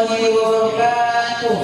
وبركاته.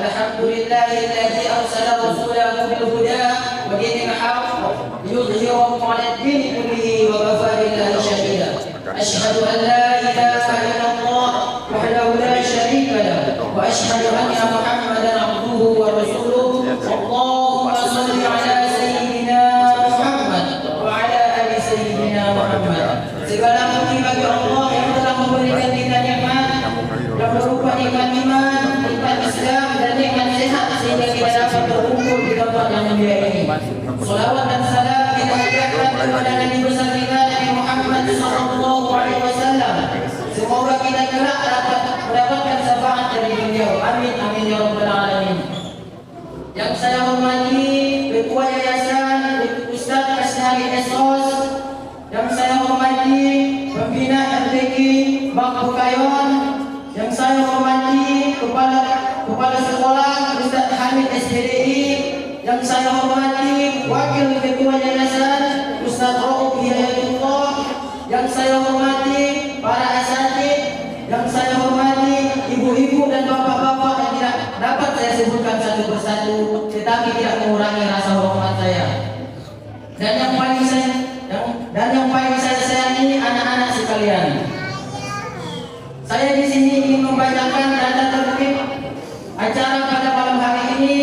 الحمد لله الذي أرسل رسوله بالهدى ودين الحق ليظهره على الدين كله وكفى بالله شهيدا. أشهد أن لا إله إلا الله وحده لا شريك له وأشهد أن محمدا عبده ورسوله. اللهم صل على سيدنا Muhammad وعلى آل سيدنا Muhammad. Segala puji bagi Allah yang telah memberikan kita nikmat yang berupa nikmat iman, nikmat Islam dan nikmat sehat sehingga kita dapat berkumpul di tempat yang mulia ini. Salawat dan salam kita haturkan kepada Nabi besar kita Nabi Muhammad sallallahu alaihi wasallam. Semoga kita kelak dapat mendapatkan syafaat dari beliau. Amin amin ya rabbal alamin. Yang saya hormati Ketua Yayasan Ustaz Asnari Esos, yang saya hormati Pembina RTQ Bak Bukayon, yang saya hormati Kepala Sekolah Ustaz Hamid SPDI, yang saya hormati Wakil Ketua Yayasan Ustaz Rauf Hidayatullah, yang saya hormati para asatid, yang saya hormati ibu-ibu dan bapak-bapak yang tidak dapat saya sebutkan satu persatu, tetapi tidak mengurangi rasa hormat saya. Dan yang paling saya sayangi anak-anak sekalian. Saya di sini ingin membacakan data tertib acara pada malam hari ini.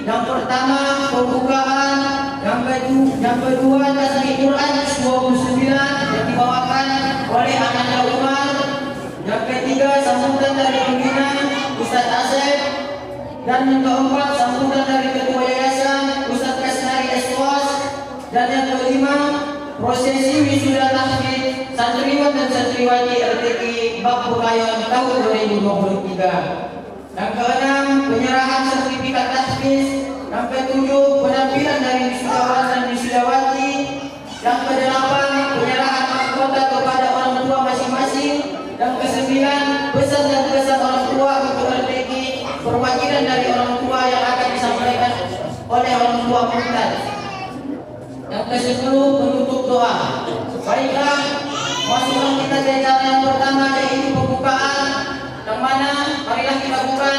Yang pertama pembukaan, yang kedua tasbih Quran 29 yang dibawakan oleh Ananda Umar, yang ketiga sambutan dari pembina Ustaz Asep, dan yang keempat sambutan dari Ketua Yayasan Ustaz Asnari Eswas, dan yang kelima prosesi wisuda tahfidz santriwan dan santriwati RTQ Bak Bukayon tahun 2023. Yang keenam penyerahan sertifikat tahfidz. Yang ketujuh penampilan dari wisudawan dan wisudawati. Yang kedelapan penyerahan mahkota kepada orang tua masing-masing. Yang kesembilan pesan dan kesan orang tua untuk RTQ, perwakilan dari orang tua yang akan disampaikan oleh orang tua mungtaz. Yang ke-10 penutup doa. Baiklah, masuklah kita ke acara yang pertama, yaitu pembukaan, yang mana marilah kita buka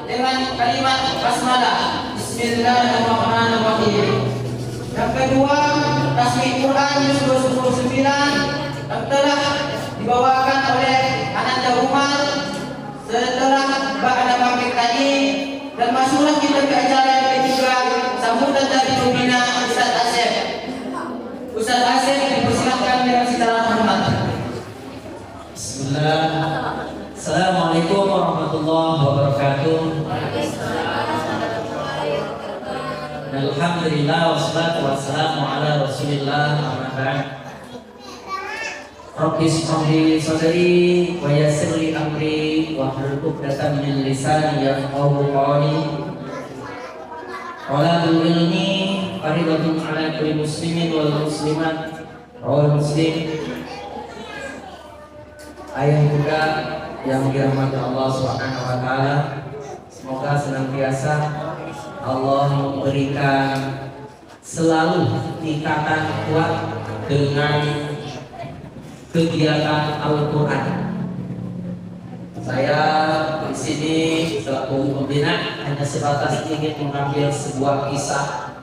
dengan kalimat basmalah. Bismillahirrahmanirrahim. Yang kedua tasbih Quran 29 yang telah dibawakan oleh Ananda Umar setelah ba'da maghrib tadi. Dan masuklah kita ke acara yang ketiga, sambutan dari pembina Ustaz Asep. Ustaz Asep dipersilakan dengan segala hormat. Bismillah. Assalamualaikum warahmatullahi wabarakatuh. Alhamdulillah wassalatu wassalamu ala Rasulillah amma ba'd. Rabbi ishrah li sadri wa yassir li amri wa hlul 'uqdatam min lisani yafqahu qawli. Talabul ilmi fariidatun 'ala kulli muslimin wal muslimat. Rawal Muslim. Ayah bunda yang dirahmati Allah Subhanahu wa taala, semoga senantiasa Allah memberikan selalu ikatan kuat dengan kegiatan Al-Quran. Saya di sini selaku pembina hanya sebatas ingin mengambil sebuah kisah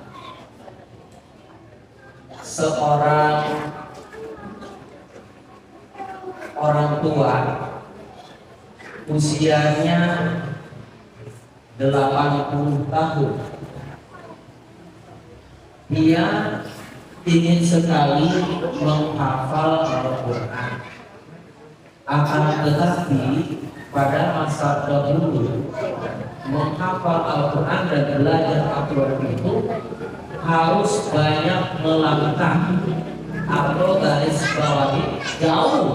seorang orang tua, usianya 80 tahun. Dia ingin sekali menghafal Al-Quran. Akan tetapi pada masa dahulu menghafal Al-Quran dan belajar Al-Quran itu harus banyak melangkah atau garis bawahi jauh,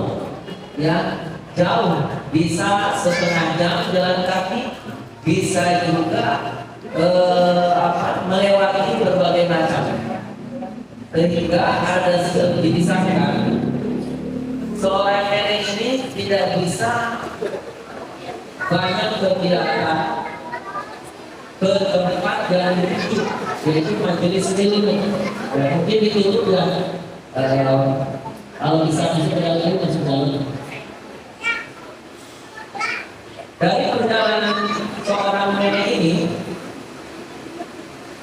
ya jauh, bisa setengah jam jalan kaki, bisa juga melewati berbagai macam. Sehingga ada dipisahkan seorang nenek ini tidak bisa banyak kegiatan ke tempat yang dituju, yaitu majelis ilmu. Mungkin dituju Kalau bisa masuk ke dalam masuk dalam. Dari perjalanan seorang nenek ini,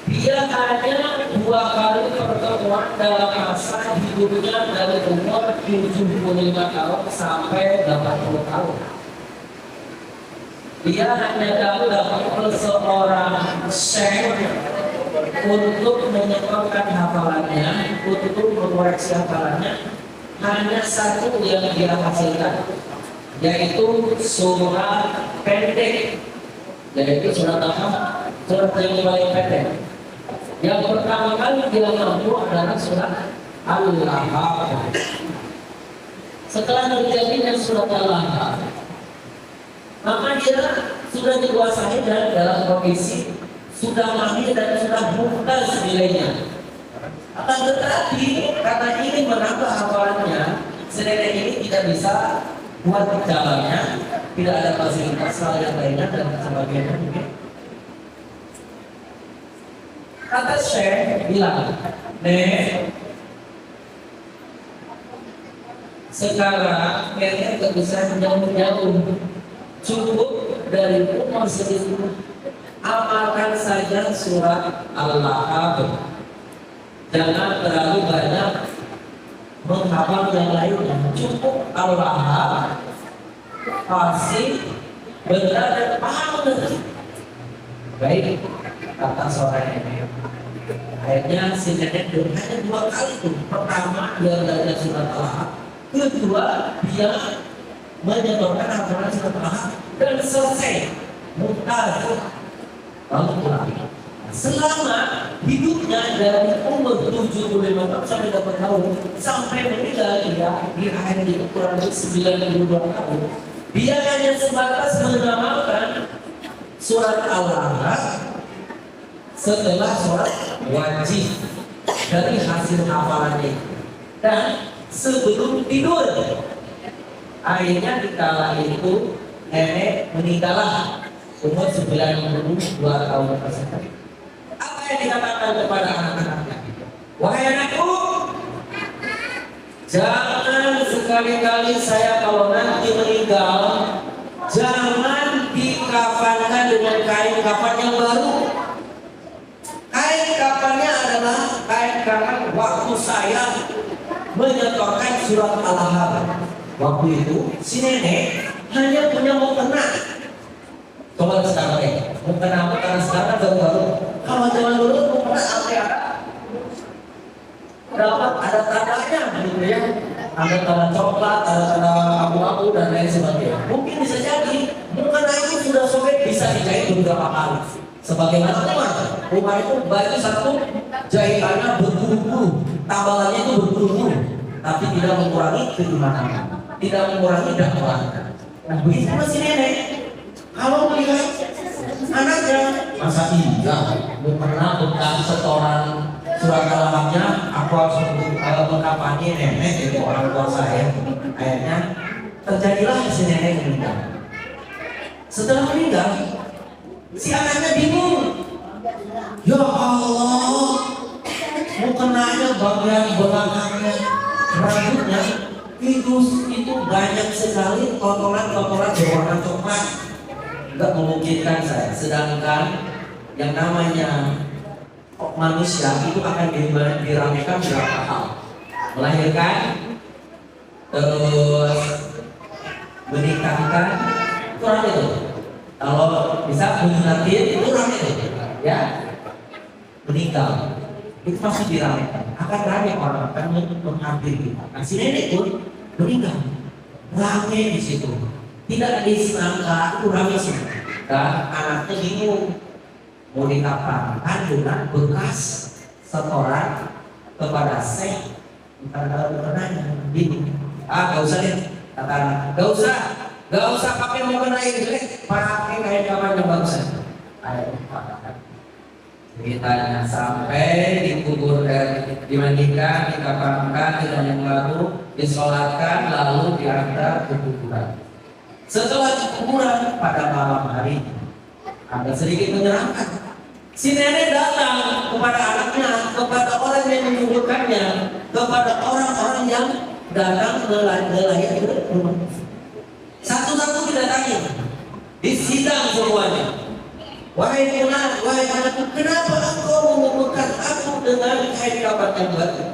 dia hanya 2 kali pertemuan dalam masa hidupnya dari umur 75 tahun sampai 80 tahun. Dia hanya dapat seorang syekh untuk menyempurnakan hafalannya, untuk mengoreksi hafalannya. Hanya satu yang dia hasilkan, yaitu surat pendek, yaitu surat apa? Surat yang paling pendek. Yang pertama kali dia mampu adalah surat Al-Lahab. Setelah terjadinya surat Al-Lahab, maka dia sudah dikuasai dan dalam kondisi sudah mahir dan sudah mumtaz nilainya. Akan tetapi karena ingin menambah hafalannya, nenek ini tidak bisa buat jalannya, tidak ada fasilitas yang lainnya dan sebagainya. Kata Syekh bilang, Nek, sekarang nenek gak bisa jauh-jauh, cukup dari umur segitu, amalkan saja surat Al-Lahab. Jangan terlalu banyak menghafal yang lainnya, cukup Al-Lahab, pasti benar dan paham benar. Baik, kata seorang ini. Akhirnya si nenek hanya 2 kali tuh. Pertama dia belajar surat Al-Lahab, kedua dia menyetorkan hafalan surat Al-Lahab dan selesai mumtaz. Lalu pulang. Selama hidupnya dari umur 75 tahun sampai 80 tahun sampai meninggal dia di akhir hidup kurang lebih 92 tahun, dia hanya sebatas mengamalkan surat Al-Lahab setelah sholat wajib dari hasil hafalannya dan sebelum tidur. Akhirnya di kala itu nenek meninggallah umur 92 tahun tersebut. Apa yang dikatakan kepada anak-anaknya? Wahai anakku, jangan sekali-kali saya kalau nanti meninggal, jangan dikafankan dengan kain kafan yang baru. Kain kafannya adalah kain kafan waktu saya menyetorkan surat Al-Lahab. Waktu itu si nenek hanya punya mukena. Coba sekarang ya, mukena apa? Karena sekarang baru-baru. Kalau zaman dulu mukena apa ya? Dapat ada tandanya gitu ya. Ada tanda coklat, ada tanda abu-abu dan lain sebagainya. Mungkin bisa jadi mukena itu sudah sobek, bisa dijahit beberapa kali. Sebagaimana rumah itu baju satu jahitannya berburu-buru, tambalannya itu berburu-buru, tapi tidak mengurangi keimanan, tidak mengurangi dakwah. Nah begitu masih nenek. Kalau melihat anaknya, masa iya pernah bekas setoran surat Al-Lahabnya, aku harus mengkampanye nenek itu orang tua saya. Akhirnya terjadilah si nenek meninggal. Setelah meninggal, si anaknya bingung. Ya Allah, mukenanya bagian belakangnya, rambutnya itu banyak sekali kotoran-kotoran berwarna coklat. Enggak memungkinkan saya. Sedangkan yang namanya manusia itu akan diramekan berapa hal. Melahirkan, terus menikahkan, kurang itu. Kalau bisa menyunatin, kurang itu. Ya, meninggal itu pasti diramekan. Akan rame orang akan menghampiri kita. Nah si nenek pun meninggal, rame di situ. Tidak disangka itu rame sih. Dan anaknya bingung mau dikapankan dengan bekas setoran kepada Syekh. Bukannya bingung. Gak usah deh, kata anak. Gak usah pakai mukena itu, pakai kain kafan yang bagus saja. Ayo pakaikan. Ceritanya sampai dikubur dimandikan, dikafankan dengan yang baru, disolatkan, lalu diantar ke kuburan. Setelah di kuburan pada malam hari, agak sedikit menyeramkan. Si nenek datang kepada anaknya, kepada orang yang menyembuhkannya, kepada orang-orang yang datang nelayan ke rumah. Satu-satu didatangin, disidang semuanya. Wahai fulan, wahai anakku, kenapa engkau mengumpulkan aku dengan kain kapan yang baru?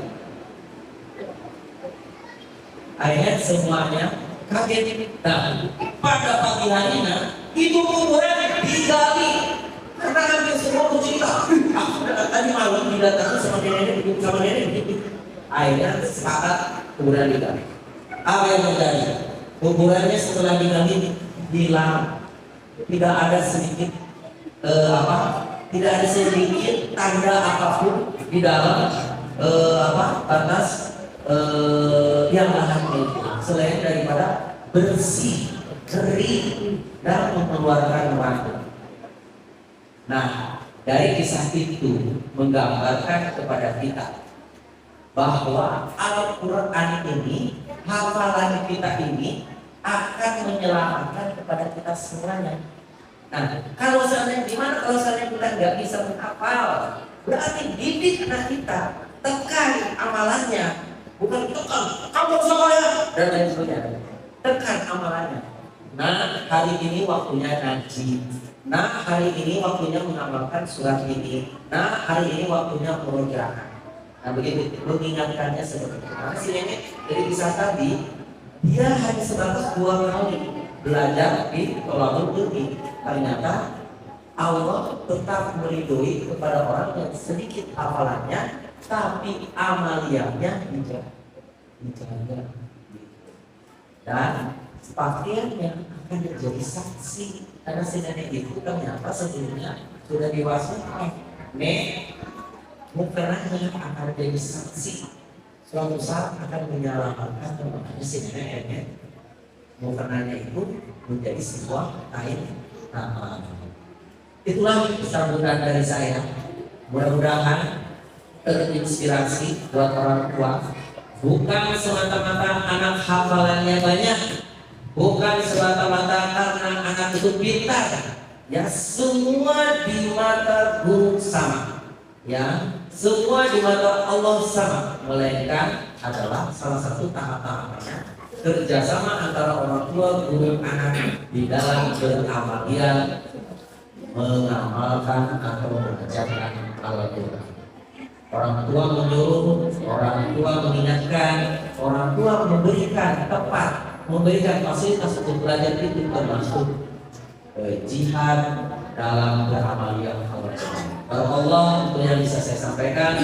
Akhirnya semuanya kaget. Nah, pada pagi harinya itu kuburan digali karena hampir semua cerita. Aku tadi malam didatangi sama nenek begitu. Akhirnya sepakat kuburan digali. Apa yang terjadi? Kuburannya setelah digali hilang, tidak ada sedikit tidak ada sedikit tanda apapun di dalam batas yang lahan itu selain daripada bersih, kering dan mengeluarkan warna. Nah, dari kisah itu menggambarkan kepada kita bahwa Al-Quran ini, hafalan kita ini akan menyelamatkan kepada kita semuanya. Nah, kalau seandainya gimana kalau seandainya kita nggak bisa menghafal, berarti didik anak kita, tekan amalannya, bukan tekan kamu semuanya dan lain sebagainya, tekan amalannya. Nah, hari ini waktunya ngaji. Nah, hari ini waktunya mengamalkan surat ini. Nah, hari ini waktunya murojaah. Nah, begitu mengingatkannya seperti itu. Karena si nenek dari kisah tadi, dia hanya sebatas 2 kali belajar di Tolabul Ilmi. Ternyata Allah tetap meridhoi kepada orang yang sedikit hafalannya, tapi amaliyahnya dijaga. Dan pakaiannya akan menjadi saksi. Karena si nenek itu ternyata sebelumnya sudah dewasa. Mukerahnya akan jadi saksi. Suatu saat akan menyelamatkan, makanya si nenek mukerahnya itu menjadi sebuah kain. Nah, itulah sambutan dari saya. Mudah-mudahan terinspirasi buat orang tua. Bukan semata-mata anak hafalannya banyak, bukan semata-mata karena anak itu pintar. Ya, semua di mata guru sama. Ya, semua di mata Allah sama. Melainkan adalah salah satu tahap-tahapnya kerjasama antara orang tua, guru, anak di dalam beramalia mengamalkan atau mengajarkan Al-Quran. Orang tua menyuruh, orang tua mengingatkan, orang tua memberikan tempat, memberikan fasilitas untuk belajar itu termasuk jihad dalam beramalia Al-Quran. Kalau Allah itu yang bisa saya sampaikan.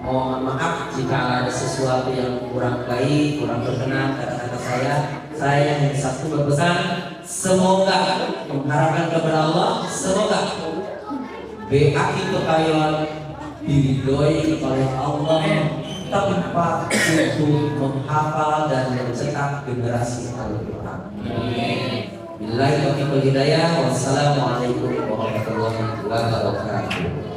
Mohon maaf jika ada sesuatu yang kurang baik, kurang berkenan kata-kata saya. Saya hanya satu berpesan, semoga mengharapkan kepada Allah, semoga BAI Pekayon diridhoi oleh Allah tanpa untuk menghafal dan mencetak generasi Al-Quran. Billahi taufiq wal hidayah. Wassalamualaikum warahmatullahi wabarakatuh.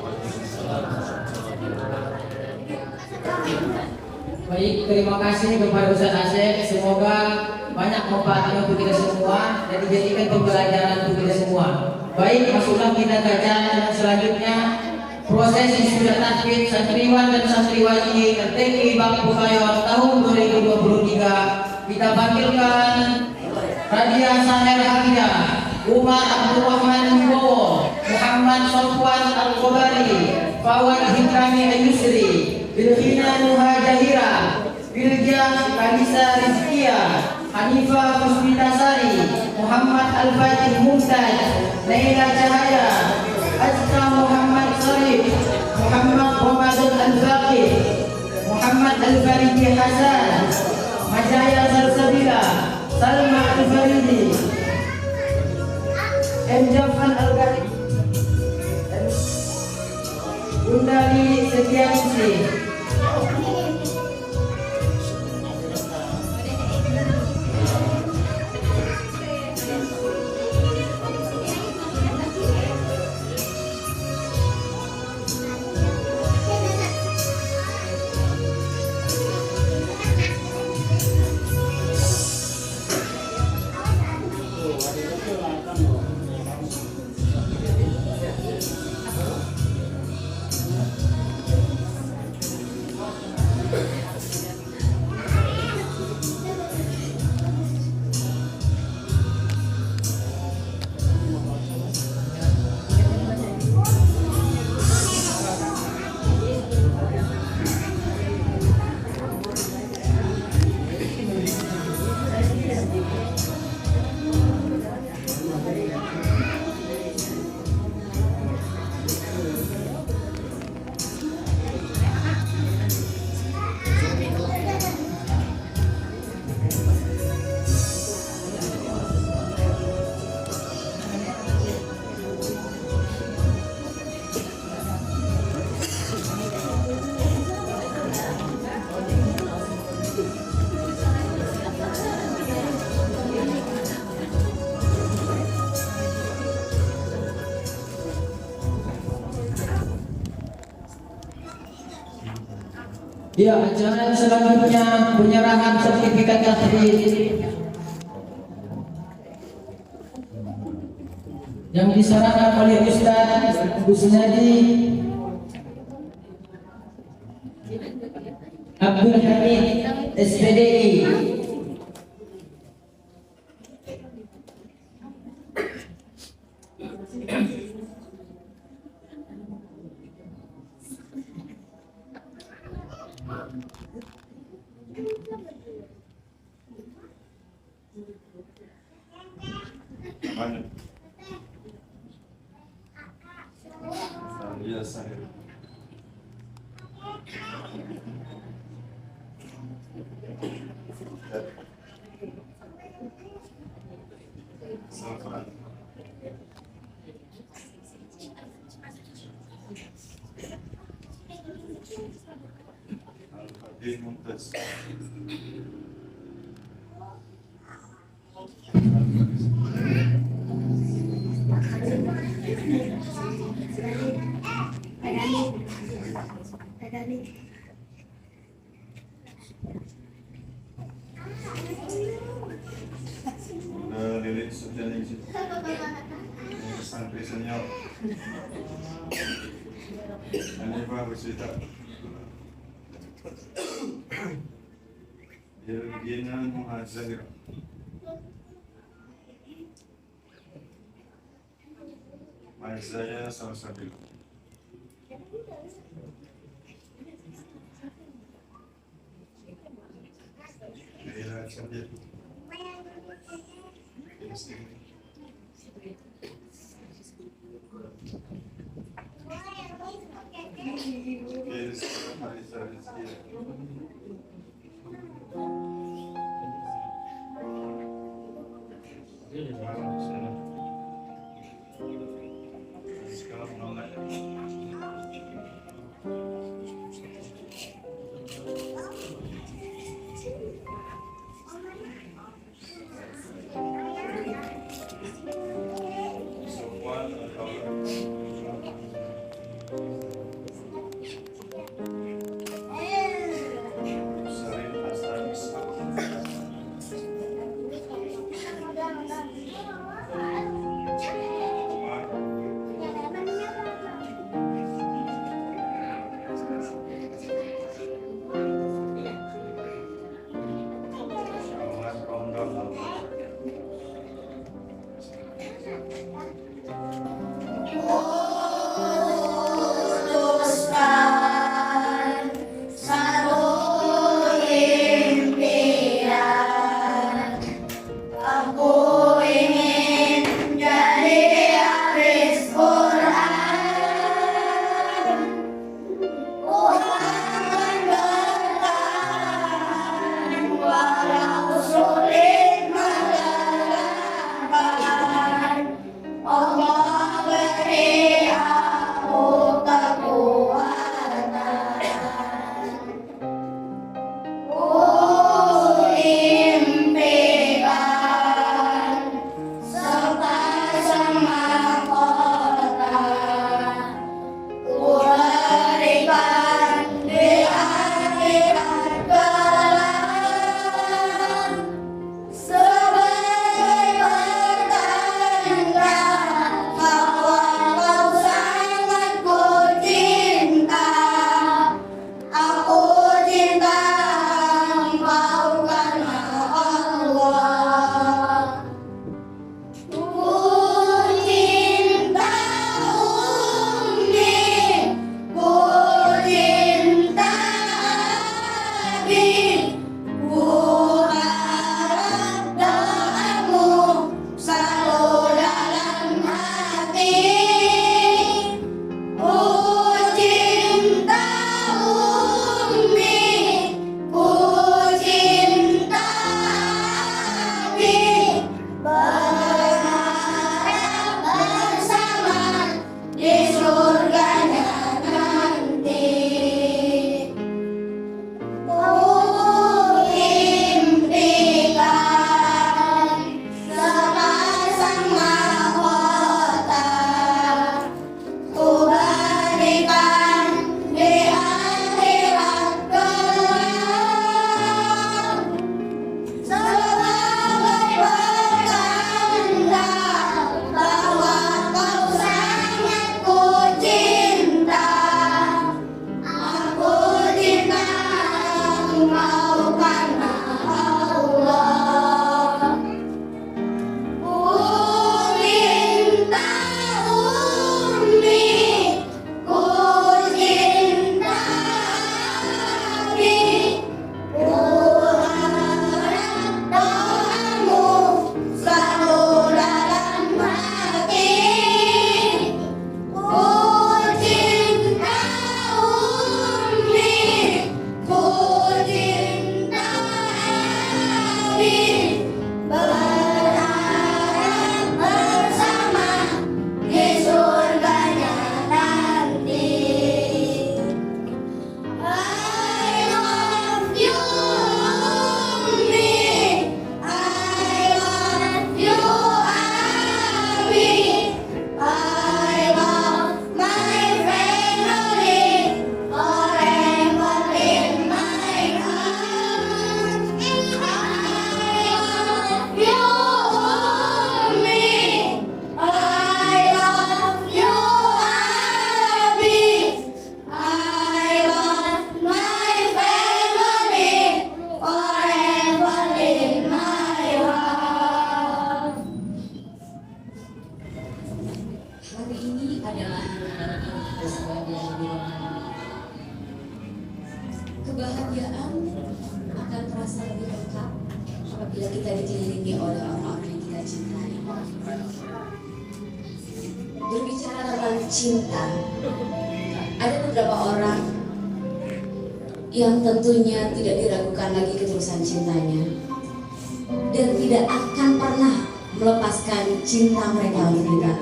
Baik, terima kasih kepada Ustaz Asep. Semoga banyak manfaatnya untuk kita semua dan dijadikan pembelajaran untuk kita semua. Baik, masuklah kita ke acara selanjutnya. Proses sudah tahfidz santriwan dan santriwati TPI Bang Pekayon tahun 2023. Kita panggilkan Radia Saher Hafidah, Umar Abdurrahman Wibowo, Muhammad Sofwan Al-Qobari, Fawad Hikami Ayusri, Bilhina Nuha Jahira, Bilja Kalisa Rizkia, Hanifah Puspitasari, Muhammad Al-Fatih Mustad, Naila Cahaya, Azka Muhammad Sarif, Muhammad Ramadan Al-Faqih, Muhammad Al-Faridi Hasan, Majaya Salsabila, Salma Al-Faridi, M. Jafan Al-Gharib, Bunda Lili Setianingsih. Ya, acara selanjutnya penyerahan sertifikat tahdir yang diserahkan oleh Ustaz Kusnadi Abdul Hamid SPDI. Mana? Biasa. Sama. Al-Fadil Mumtaz. Lirik Sufiani Santri Senior Hanifah bercerita Yelgina Muhazir Maizaya Salsabil Ila Syadid kita dikelilingi oleh orang-orang yang kita cintai. Berbicara tentang cinta, ada beberapa orang yang tentunya tidak diragukan lagi ketulusan cintanya dan tidak akan pernah melepaskan cinta mereka untuk kita,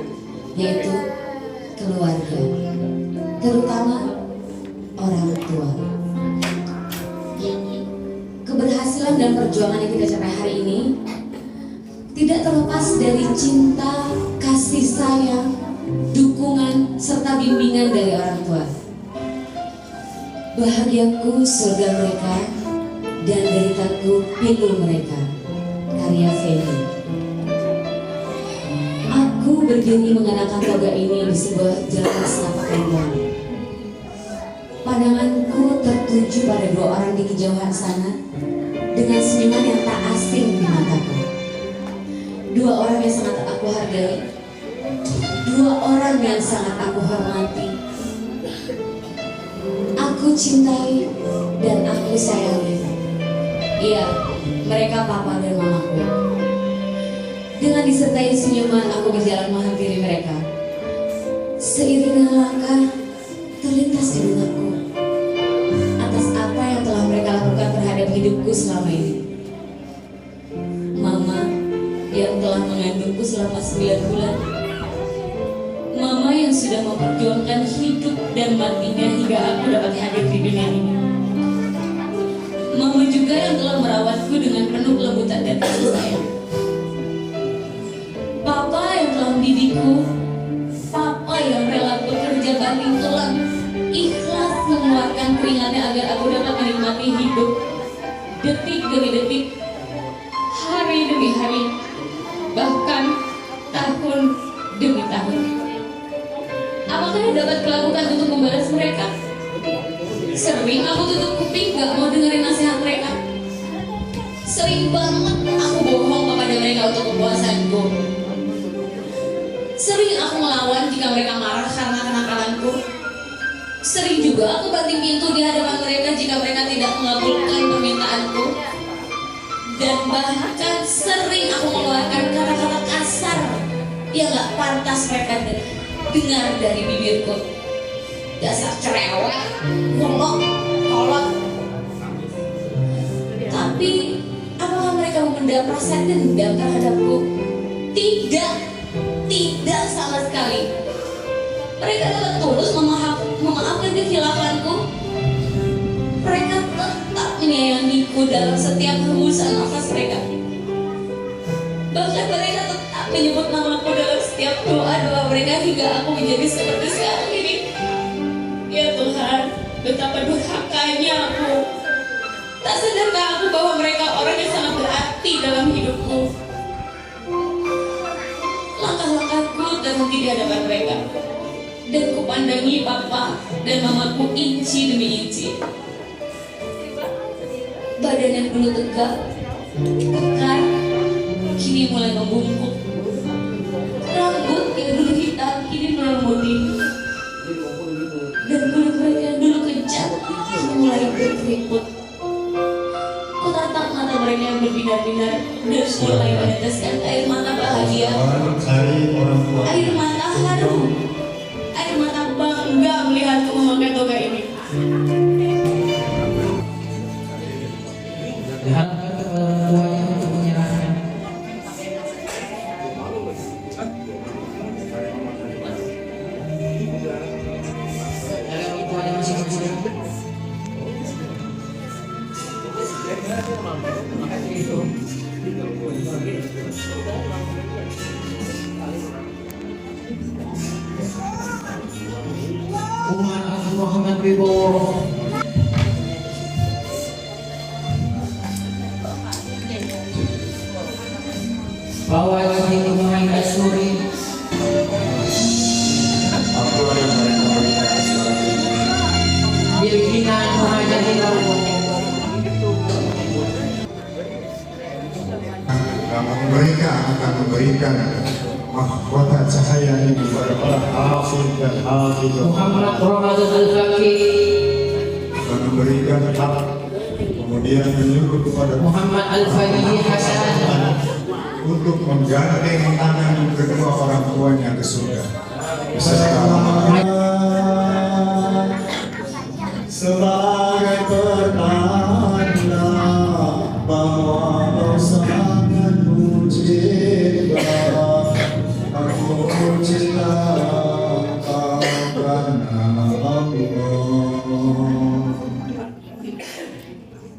yaitu keluarga, terutama orang tua. Keberhasilan dan perjuangan yang kita capai hari ini tidak terlepas dari cinta, kasih sayang, dukungan, serta bimbingan dari orang tua. Bahagiaku surga mereka dan deritaku pilu mereka. Karya Feni. Aku berdiri mengenakan toga ini di sebuah jalan setapak yang pandanganku tertuju pada dua orang di kejauhan sana dengan senyuman yang tak asing di mataku. Dua orang yang sangat aku hargai, dua orang yang sangat aku hormati, aku cintai dan aku sayangi. Iya, mereka papa dan mamaku. Dengan disertai senyuman aku berjalan menghampiri mereka. Seiring dengan langkah terlintas di benakku atas apa yang telah mereka lakukan terhadap hidupku selama ini. Mama yang telah mengandungku selama 9 bulan. Mama yang sudah memperjuangkan hidup dan matinya hingga aku dapat hadir di dunia ini. Mama juga yang telah merawatku dengan penuh kelembutan dan kasih sayang. Papa yang telah mendidikku. Papa yang rela bekerja banting tulang, ikhlas mengeluarkan keringatnya agar aku dapat menikmati hidup detik demi detik, hari demi hari, bahkan tahun demi tahun. Apakah yang dapat kulakukan untuk membalas mereka? Sering aku tutup kuping, gak mau dengerin nasihat mereka. Sering banget aku bohong kepada mereka untuk kepuasanku. Sering aku melawan jika mereka marah karena kenakalanku. Sering juga aku banting pintu di hadapan mereka jika mereka tidak mengabulkan permintaanku. Dan bahkan sering aku mengeluarkan kata-kata kasar yang gak pantas mereka dengar dari bibirku. Dasar cerewet, ngomong, kolot. Tapi apakah mereka memendam rasa dendam terhadapku? Tidak sama sekali. Mereka tetap tulus memaafkan kehilafanku. Mereka tetap menyayangiku dalam setiap hembusan nafas mereka. Bahkan mereka tetap menyebut namaku dalam setiap doa-doa mereka hingga aku menjadi seperti sekarang ini. Ya Tuhan, betapa durhakanya aku. Tak sadarkah aku bahwa mereka orang yang sangat berarti dalam hidupku. Langkah-langkahku terhenti di hadapan mereka, dan kupandangi papa dan mamaku inci demi inci. Badan yang dulu tegak, kekar, kini mulai membungkuk. Rambut yang dulu hitam kini mulai memutih, dan kulit mereka yang dulu kencang kini mulai berkeriput. Kutatap mata mereka yang berbinar-binar dan mulai meneteskan air mata bahagia, air mata haru, air mata bangga melihatku memakai toga ini. Diharapkan kepada orang tuanya untuk menyerahkan. Dari orang tuanya masing-masing. Umar Muhammad Wibowo. Bahwa wajib Muhammad Asuri. Bilkinan Muhammad Mereka akan memberikan mahkota cahaya ini kepada para hafid dan hafidh Muhammad Ramadan Al-Fakih dan memberikan hak kemudian menyuruh kepada Muhammad Al-Fadhili Hasan untuk menggandeng tangan kedua orang tuanya ke surga beserta sebagai pertanda bahwa Allah sangat mencipta aku cinta karena Allah.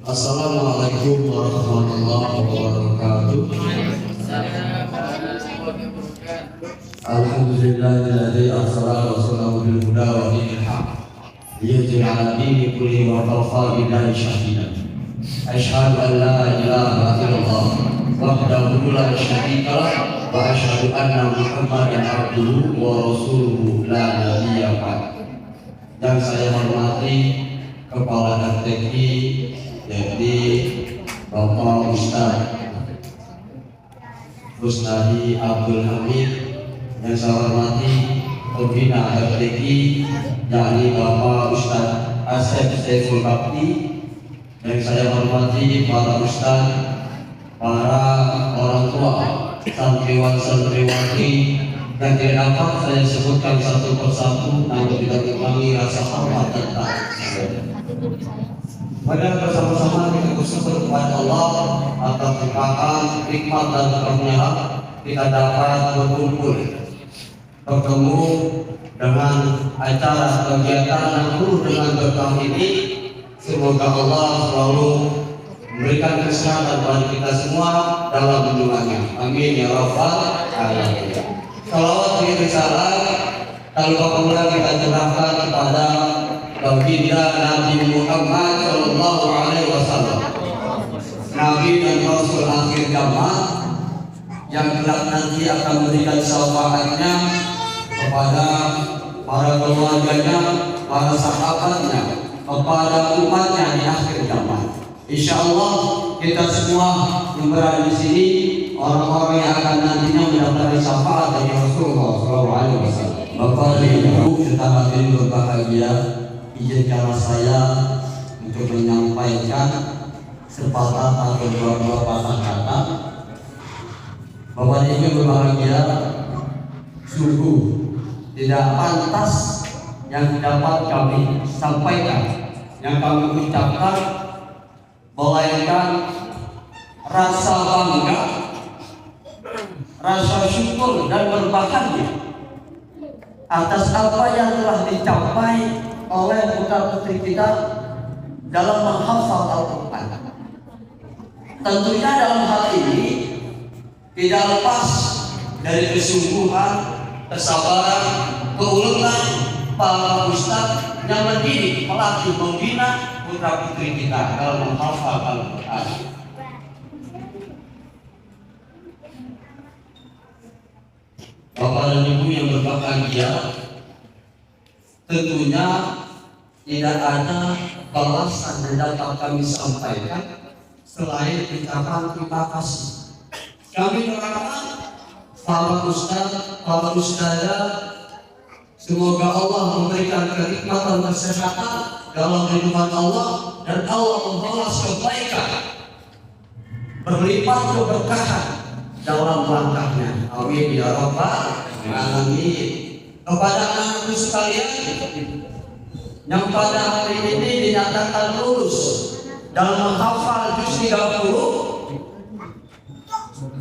Assalamualaikum warahmatullahi wabarakatuh. Alhamdulillahilladzi arsala rasulahu bil huda wa dinil haqq liyudhhirahu 'ala dini kullihi wa kafa billahi shahidan. Asyhadu an la ilaha illallah wahdahu la syarika lah wa asyhadu anna Muhammadan abduhu wa rasuluhu la nabiyya ba'd. Yang saya hormati Kepala RTQ jadi Bapak Ustaz Rusnadi Abdul Hamid, yang saya hormati Pembina RTQ yakni Bapak Ustaz Asep Saiful Bakti, yang saya hormati para Ustaz, para orang tua, santriwan-santriwati yang tidak dapat saya sebutkan satu persatu, namun tidak mengurangi rasa hormat dan taat. Mari bersama-sama kita bersyukur kepada Allah atas limpahan nikmat dan karunia kita dapat berkumpul bertemu dengan acara kegiatan yang penuh dengan berkah ini. Semoga Allah selalu memberikan kesehatan bagi kita semua dalam lindungannya. Amin ya rabbal alamin. Salawat dan salam tanpa pemula kita curahkan kepada baginda Nabi Muhammad Sallallahu Alaihi Wasallam, Nabi dan Rasul akhir zaman yang kelak nanti akan memberikan syafaatnya kepada para keluarganya, para sahabatnya, kepada umatnya di akhir zaman. Insya Allah kita semua yang berada di sini orang-orang yang akan nantinya mendapatkan syafaat dari Rasulullah Sallallahu Alaihi Wasallam. Bapak dan Ibu serta hadirin berbahagia, izinkanlah saya untuk menyampaikan sepatah atau dua patah kata. Bapak dan Ibu berbahagia, sungguh tidak pantas yang dapat kami sampaikan, yang kami ucapkan, melainkan rasa bangga, rasa syukur dan berbahagia atas apa yang telah dicapai oleh putra-putri kita dalam menghafal Al-Quran. Tentunya dalam hal ini tidak lepas dari kesungguhan, kesabaran, keuletan para ustaz yang mendidik, melatih, membina putra-putri kita dalam menghafal Al-Quran. Bapak dan Ibu yang berbahagia, tentunya tidak ada balasan yang dapat kami sampaikan selain ucapan terima kasih. Kami doakan para ustaz, para ustazah, semoga Allah memberikan kenikmatan kesehatan dalam lindungan Allah dan Allah membalas kebaikan, berlipat keberkahan dalam langkahnya. Amin ya rabbal alamin. Kepada anak-anakku sekalian yang pada hari ini dinyatakan lulus dalam menghafal juz 30,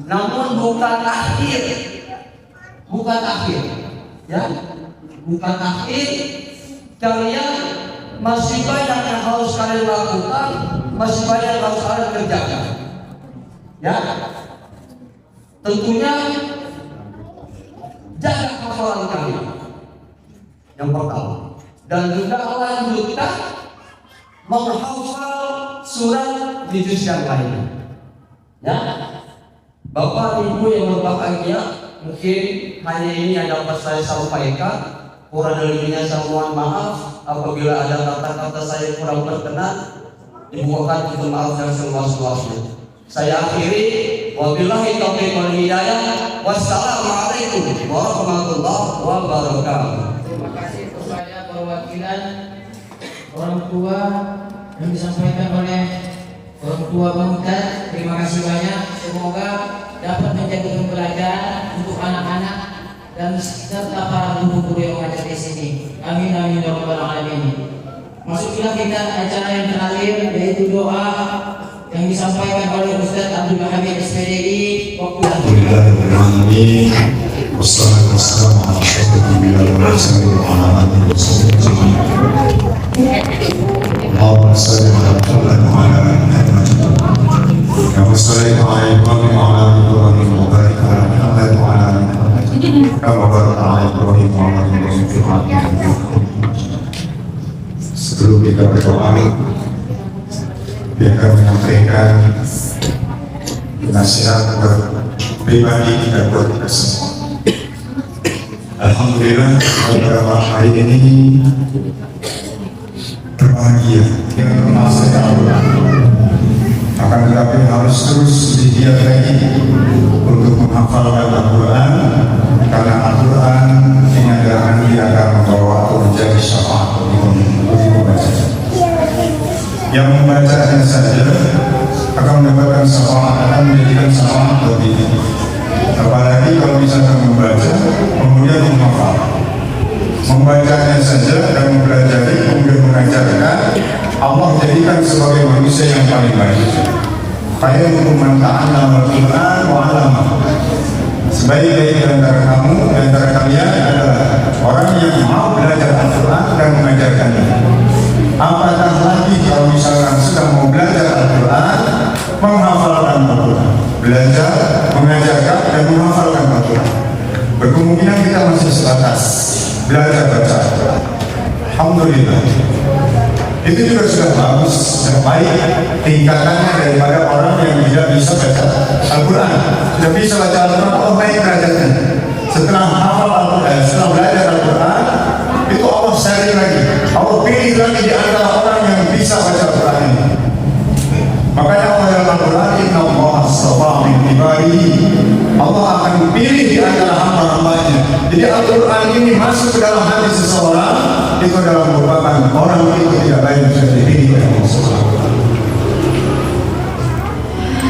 namun bukan akhir, ya, bukan akhir. Kalian masih banyak yang harus kalian lakukan, masih banyak yang harus kalian kerjakan, ya. Tentunya jaga hafalan kalian yang pertama, dan juga lanjutkan menghafal surat di juz yang lainnya, ya. Bapak Ibu yang berbahagia, mungkin hanya ini yang dapat saya sampaikan. Kurang lebihnya saya mohon maaf apabila ada kata-kata saya kurang berkenan. Dimohon untuk maaf yang seluas-luasnya. Saya akhiri, wabillahi taufiq wal hidayah. Wassalamualaikum warahmatullahi wabarakatuh. Terima kasih kepada perwakilan orang tua yang disampaikan oleh Orang tua Bang Ustaz, terima kasih banyak. Semoga dapat menjadi pembelajaran untuk anak-anak dan serta para guru-guru yang mengajar di sini. Amin amin ya rabbal alamin. Masuklah kita acara yang terakhir, yaitu doa yang disampaikan oleh Ustaz Abdul Hamid SPDI. Alhamdulillahirrahmanirrahim. Wassalatu wassalamu ala asyrafil anbiya'i wal mursalin wa ala alihi wa sahbihi ajma'in. Allahumma shalli ala Muhammad wa ala ali Muhammad. Kama shallaita ala Ibrahim wa ala ali Ibrahim wa barik ala Muhammad wa ala ali Muhammad. Kama barakta ala Ibrahim wa ala ali Ibrahim fil alamin. Sebelum kita berdoa, biarkan menyampaikan nasihat buat pribadi kita, buat kita semua. Alhamdulillah beberapa hari ini berbahagia dengan menguasai Al-Quran. Akan tetapi harus terus giat lagi untuk menghafalkan Al-Quran, karena Al-Quran ini adalah nanti akan membawa atau menjadi syafaat bagi pembacanya. Yang membacanya saja akan mendapatkan syafaat, akan menjadikan syafaat bagi kita. Apalagi kalau misalkan membaca kemudian menghafal, membacanya saja dan mempelajari kemudian mengajarkan, Allah jadikan sebagai manusia yang paling baik. Khairukum man ta'allama al-Qur'an wa 'allamahu. Sebaik-baik di antara kamu, di antara kalian adalah orang yang mau belajar Al-Quran dan mengajarkannya. Apatah lagi kalau misalkan sudah mau belajar Al-Quran, menghafalkan Al-Quran, belajar, mengajarkan dan menghafalkan Al-Quran. Berkemungkinan kita masih sebatas belajar baca Al-Quran. Alhamdulillah, itu juga sudah bagus dan baik tingkatannya daripada orang yang tidak bisa baca Al-Quran. Sudah bisa baca Al-Quran, Allah baik derajatnya. Setelah hafal Al-Quran, setelah belajar Al-Quran, itu Allah sharing lagi, Allah pilih lagi di antara orang yang bisa baca Al-Quran ini. Makanya Allah dalam Al-Quran, Inna Allah astafa min ibadihi, Allah akan pilih di antara hamba-hambanya. Jadi Al-Quran ini masuk ke dalam hati seseorang, itu adalah merupakan orang itu tidak lain bisa dipilih oleh Allah SWT.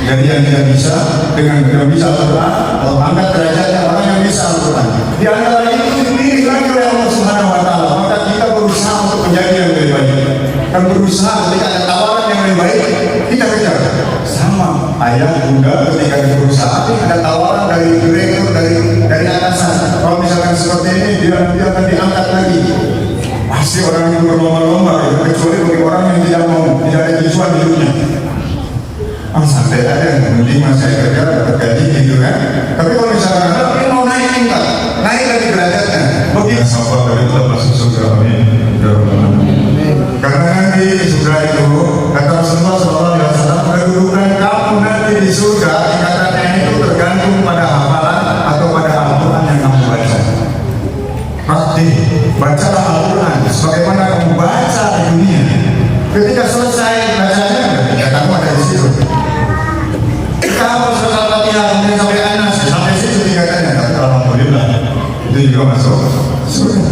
Jadi yang tidak bisa dengan tidak bisa Al-Quran, Allah angkat derajatnya orang yang bisa Al-Quran. Di antara itu dipilih lagi oleh Allah Subhanahu Wa Taala. Maka kita berusaha untuk menjadi yang lebih baik. Dan berusaha ketika ada tawaran yang lebih baik, kita kejar. Sama ayah bunda ketika di perusahaan ada tawaran dari direktur, dari atasan. Kalau misalkan seperti ini, dia akan diangkat lagi. Pasti orang yang berlomba-lomba, kecuali bagi orang yang tidak mau, tidak ada tujuan hidupnya. Santai aja, mending masih kerja dapat gaji gitu kan. Tapi kalau misalkan dia mau naik tingkat, naik lagi derajatnya, begitu sahabat dari kita masuk surga, amin. Karena nanti di surga itu kata Rasulullah SAW, kedudukan kamu nanti di surga tingkatannya itu tergantung pada hafalan atau pada Al-Quran yang kamu baca. Pasti bacalah Al-Quran sebagaimana kamu baca di dunia. Ketika selesai bacanya, ya kamu ada di situ. Kalau selesai latihan kemudian sampai anas sampai situ tingkatannya, tapi alhamdulillah itu juga masuk surga.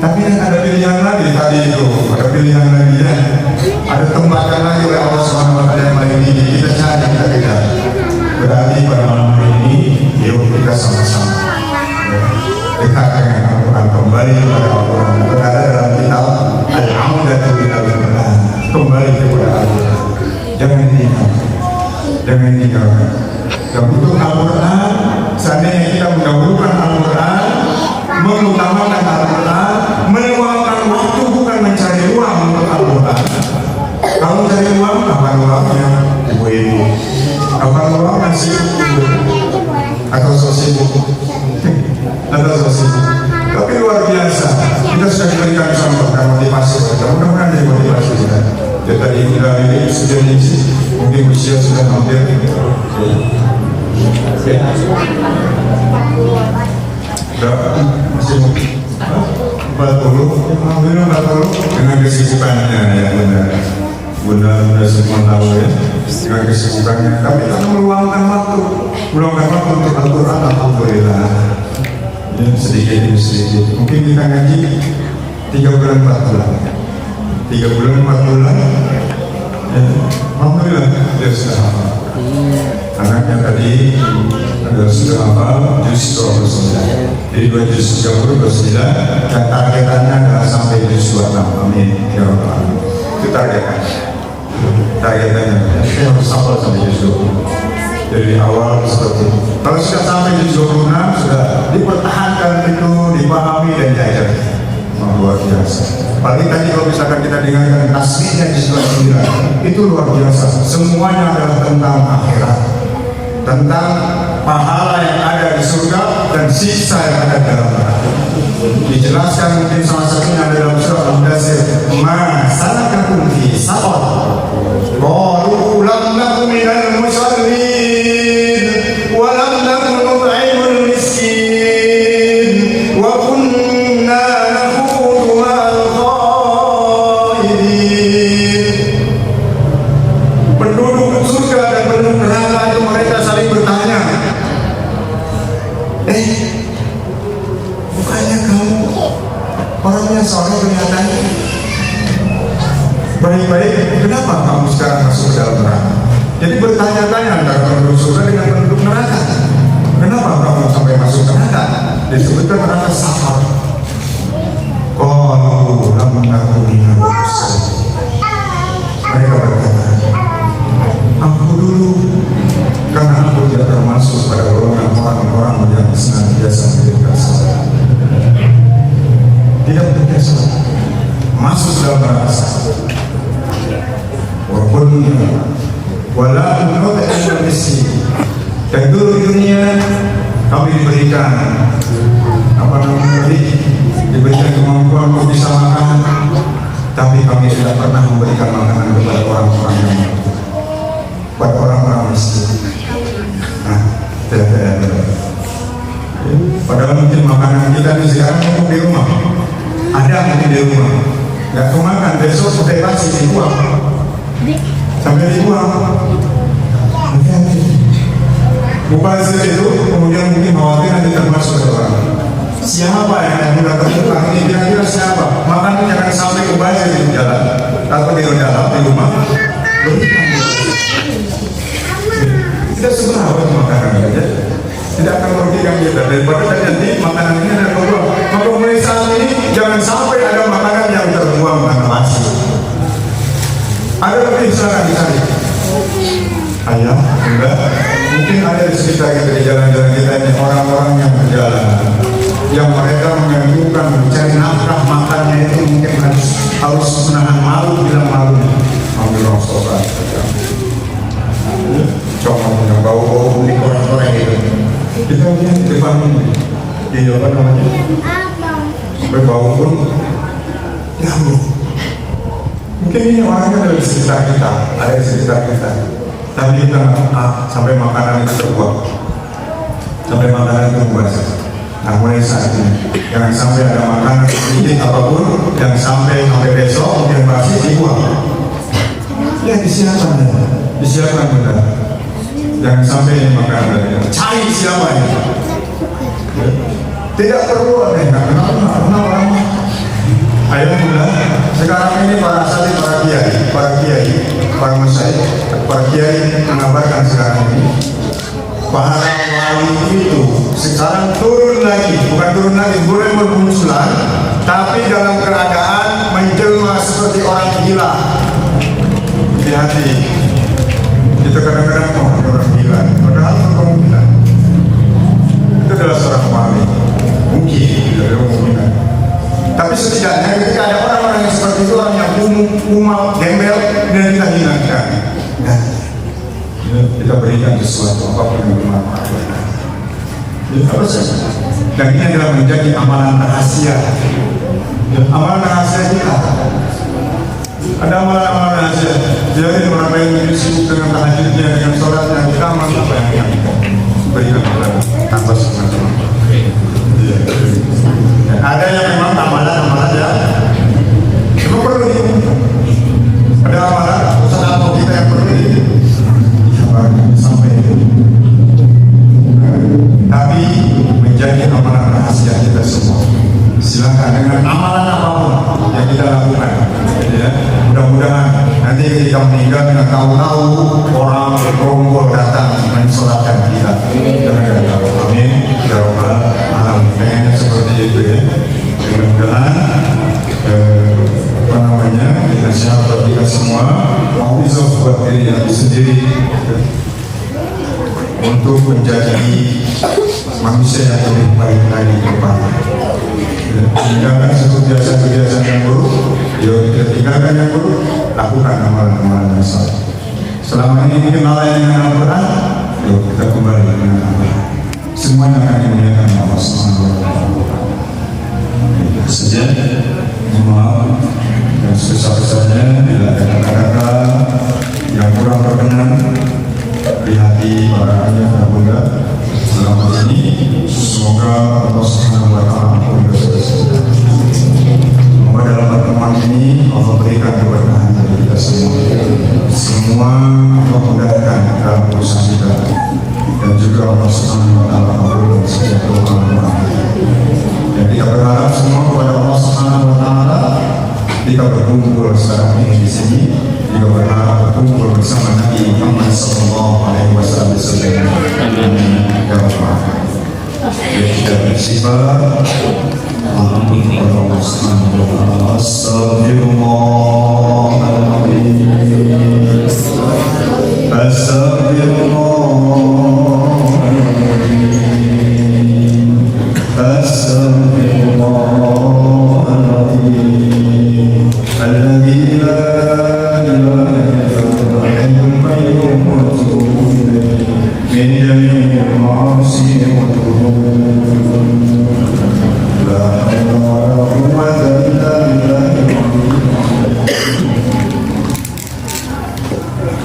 Tapi ada pilihan lagi tadi itu, ada pilihan lagi ya, ada tempatkan lagi oleh Allah Subhanahu Wa Taala yang lain ini. Kita cari, kita kejar. Berarti pada malam hari ini, yuk kita sama-sama dekat dengan Al-Quran, kembali kepada Al-Quran. Berada dalam kitab Al-Audatu ilal Quran, kembali kepada Al-Quran. Jangan tinggal. Jangan tinggalkan. Dan untuk Al-Quran, seandainya kita mendahulukan Al-Quran, mengutamakan Al-Quran, meluangkan waktu bukan mencari uang untuk Al-Quran. Kalau mencari uang, kapan uangnya? Ibu-ibu. Kapan uang masih atau sosibuk? Atau sosibuk. Tapi luar biasa. Kita sudah diberikan contoh dan motivasi saja. Mudah-mudahan jadi motivasi kita. Ya tadi kita ini sudah diisi, mungkin usia sudah hampir. Masih 40, alhamdulillah 40 dengan kesibukannya ya bunda semua tahu ya, dengan kesibukannya. Tapi kita meluangkan waktu untuk Al-Quran, alhamdulillah. Ya, sedikit demi sedikit. Mungkin kita ngaji 3 bulan 4 bulan, 3 bulan 4 bulan, Alhamdulillah dia sudah hafal. Anaknya tadi sudah hafal juz 29. Jadi 2 juz 29 dan targetannya adalah sampai juz 26. Amin ya rabbal alamin. Itu targetannya. Kita harus hafal sampai juz 20. Dari awal seperti itu. Kalau sudah sampai juz 26 sudah dipertahankan itu, dipahami dan diajar. Luar biasa. Apalagi tadi kalau misalkan kita dengarkan tasbihnya juz 29 itu luar biasa. Semuanya adalah tentang akhirat, tentang pahala yang ada di surga dan siksa yang ada dalam neraka. Dijelaskan mungkin salah satunya dalam surah Al-Mudaththir, ma salakakum fi saqar qalu lam naku minal musallin wa lam naku nut'imul miskin wa kunna nakhudu ma'al khaidin. Penduduk surga dan penduduk neraka itu mereka saling bertanya, bukannya kamu orangnya soleh kelihatannya baik-baik, kenapa kamu sekarang masuk ke dalam neraka? Jadi bertanya-tanya antara penduduk surga dengan penduduk neraka, kenapa kamu sampai masuk neraka? Disebutkan neraka saqar. Qalu lam naku minal musallin. Mereka berkata, aku dulu karena aku tidak termasuk pada orang-orang yang senantiasa menjaga salat, tidak menjaga salat, masuk dalam neraka. Walaupun nut'imul miskin, dan dulu di dunia kami diberikan diberikan kemampuan untuk bisa makan, tapi kami tidak pernah memberikan makanan kepada orang-orang yang mampu, kepada orang-orang miskin. Tidak. Padahal mungkin makanan kita di sekarang cukup di rumah, ada mungkin di rumah, nggak kemakan, besok sudah pasti dibuang, sampai dibuang. Mubazir itu kemudian mungkin khawatir nanti termasuk ke orang. Siapa yang mudah terbuka ini, kira-kira siapa? Makanya jangan sampai mubazir di jalan atau di dalam di rumah. Tidak seberapa makanan saja, tidak akan merugikan kita daripada nanti makanan ini ada terbuang. Maka mulai saat ini jangan sampai ada makanan yang terbuang karena masih ada lebih sana di sana. Ayah, enggak, mungkin ada di sekitar kita di jalan-jalan kita ini orang-orang yang berjalan, yang mereka menganjurkan mencari nafkah makannya itu mungkin harus menahan malu, bilang malu, ambil rongsokan. Coba yang bau-bau di orang-orang itu, kita lihat di depan ini, apa namanya? Berbau pun, ya mungkin ini orangnya ada di sekitar kita, ada di sekitar kita. Tapi kita sampai makanan itu terbuang, sampai makanan itu membazir. Nah mulai saat ini jangan sampai ada makanan sedikit apapun yang sampai besok mungkin masih dibuang. Ya disiapkan benar. Jangan sampai ini makanan cari siapa ini. Tidak perlu ada yang kenal orang. Ayo mudah. Sekarang ini para asatidz, para kiai, para masyayikh, para kiai mengabarkan sekarang ini pahala wali itu sekarang turun lagi, bukan turun lagi, boleh bermunculan, tapi dalam keadaan menjelma seperti orang gila. Hati-hati, kita kadang-kadang orang gila, padahal itu kemungkinan itu adalah seorang wali, mungkin tidak ada kemungkinan. Tapi setidaknya ketika ada orang-orang yang seperti itu, orang yang kumal, gembel, dan kita hilangkan. Nah, kita berikan sesuatu apapun yang bermanfaat. Apa saja. Dan ini adalah menjadi amalan rahasia. Amalan rahasia kita. Ada amalan-amalan rahasia. Jadi orang lain sibuk dengan tahajudnya, dengan sholatnya, kita amal apa yang kita berikan kepada tanpa sengaja. Ada yang memang amalan ya, itu perlu ada amalan usaha atau kita yang perlu sampai tapi menjadi amalan rahasia kita semua. Silakan dengan amalan apapun yang kita lakukan, ya. Mudah-mudahan Nanti ketika meninggal nggak tahu-tahu orang bergerombol datang mensolatkan kita. Kita nggak tahu. Amin. Ya Rabbal Alamin. Seperti itu ya. Mudah-mudahan kita siapa kita semua mau bisa buat diri yang sendiri untuk menjadi manusia yang lebih baik lagi ke depan. Tinggalkan satu kebiasaan-kebiasaan yang buruk, kita tinggalkan yang buruk, lakukan amalan-amalan yang salah. Selama ini mungkin lalai dengan Al-Quran, kita kembali dengan Al-Quran. Semuanya akan dimuliakan Allah Subhanahu wa Ta'ala. Itu saja. Maaf yang sebesar-besarnya bila ada kata-kata yang kurang berkenan di hati para ayah dan bunda dalam hal ini, semoga Allah Subhanahu wa Ta'ala ampuni dosa-dosa. Semoga dalam pertemuan ini Allah berikan keberkahan bagi kita semua Allah mudahkan dalam urusan kita, dan juga Allah Subhanahu wa Ta'ala ampuni setiap doa-doa. Dan kita berharap semua kepada Allah Subhanahu wa Ta'ala ketika berkumpul sekarang ini di sini, juga berharap berkumpul bersama Nabi Muhammad SAW. Ya Allah, kita bersifat alhamdulillah Allah Subhanahu wa Ta'ala. Astagfirullahaladzim, الذي لا إله إلا هو الحي القيوم وأتوب إليه من جميع المعاصي والذنوب. لا حول ولا قوة إلا بالله.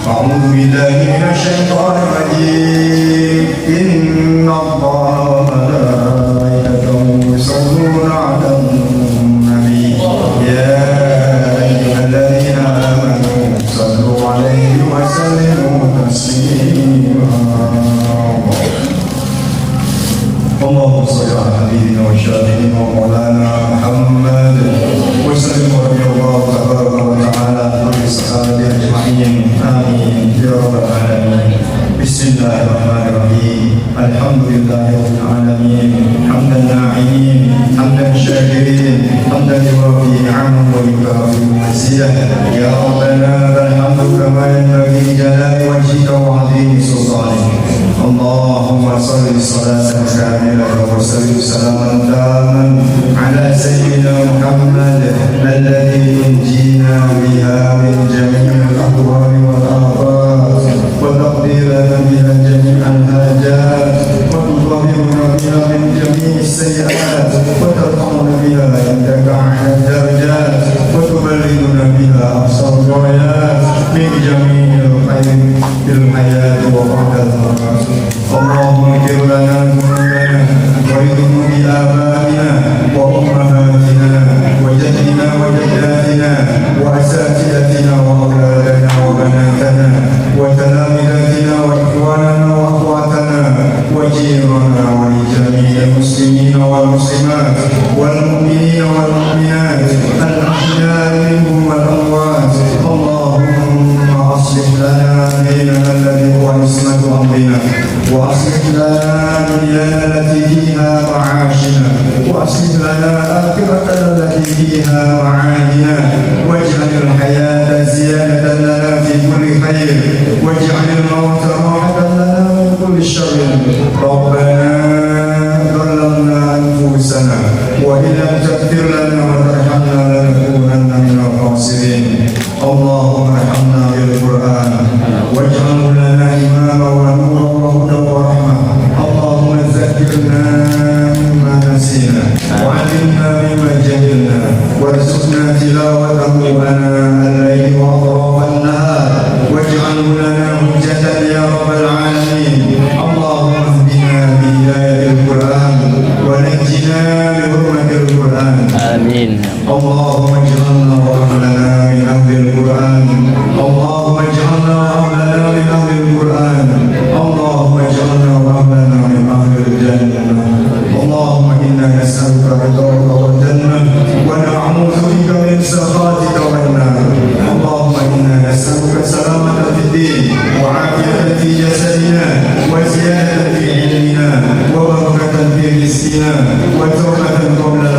أعوذ بالله من الشيطان الرجيم. إن الله وملائكته يصلون على النبي يا الذين آمنوا صلوا عليه وسلموا تسليما. اللهم صل على حبيبنا وشافعنا ومولانا محمد وسلم رضي الله تبارك وتعالى عن الصحابه اجمعين. امين يا رب العالمين. بسم الله الرحمن الرحيم. الحمد لله رب العالمين حمدا ناعمين حمدا شاكرين حمدا يوافي نعمه ويكافئ مزيده. يا ربنا الحمد كما ينبغي لجلال وجهك وعظيم سلطانك. اللهم صل صلاة كاملة وسلم سلاما تاما على سيدنا محمد الذي ينجينا بها من جميع الأهوال والآفات، وتقضي لنا بها جميع الحاجات، وتطهرنا بها من جميع السيئات، وترفعنا بها عندك أعلى الدرجات، وتبلغنا بها أقصى الغايات من جميع الخير في الحياة وبعد الممات. اللهم اغفر لنا ذنوبنا وذنوب آبائنا وأمهاتنا وجدنا وجداتنا وأساتذتنا وأولادنا وبناتنا وتلامذتنا وإخواننا وأخواتنا وجيراننا ولجميع المسلمين والمسلمات والمؤمنين والمؤمنات الأحياء منهم والأموات. اللهم أصلح لنا ديننا الذي هو عصمة أمرنا، وأصلح لنا دنيانا التي فيها معاشنا، وأصلح لنا آخرتنا التي فيها معادنا، واجعل الحياة زيادة لنا في كل خير، واجعل الموت راحة لنا من كل شر. ربنا ظلمنا أنفسنا وإن لم تغفر لنا وترحمنا لنكونن من الخاسرين. اللهم ارحمنا بالقرآن واجعله لنا إماما ونورا وهدى ورحمة. اللهم ذكرنا مما نسينا وعلمنا مما جهلنا وارزقنا تلاوته آناء الليل وأطراف النهار واجعله لنا حجة يا رب العالمين. اللهم اهدنا بهداية القرآن ونجنا بحرمة القرآن. آمين. اللهم اجعلنا ورحمنا من أهل القرآن. اللهم اجعلنا ورحمنا من أهل القرآن. اللهم اجعلنا ورحمنا من أهل الجنة. اللهم إنا نسألك رضاك والجنة ونعوذ بك من سخطك والنار. اللهم إنا نسألك توبة قبل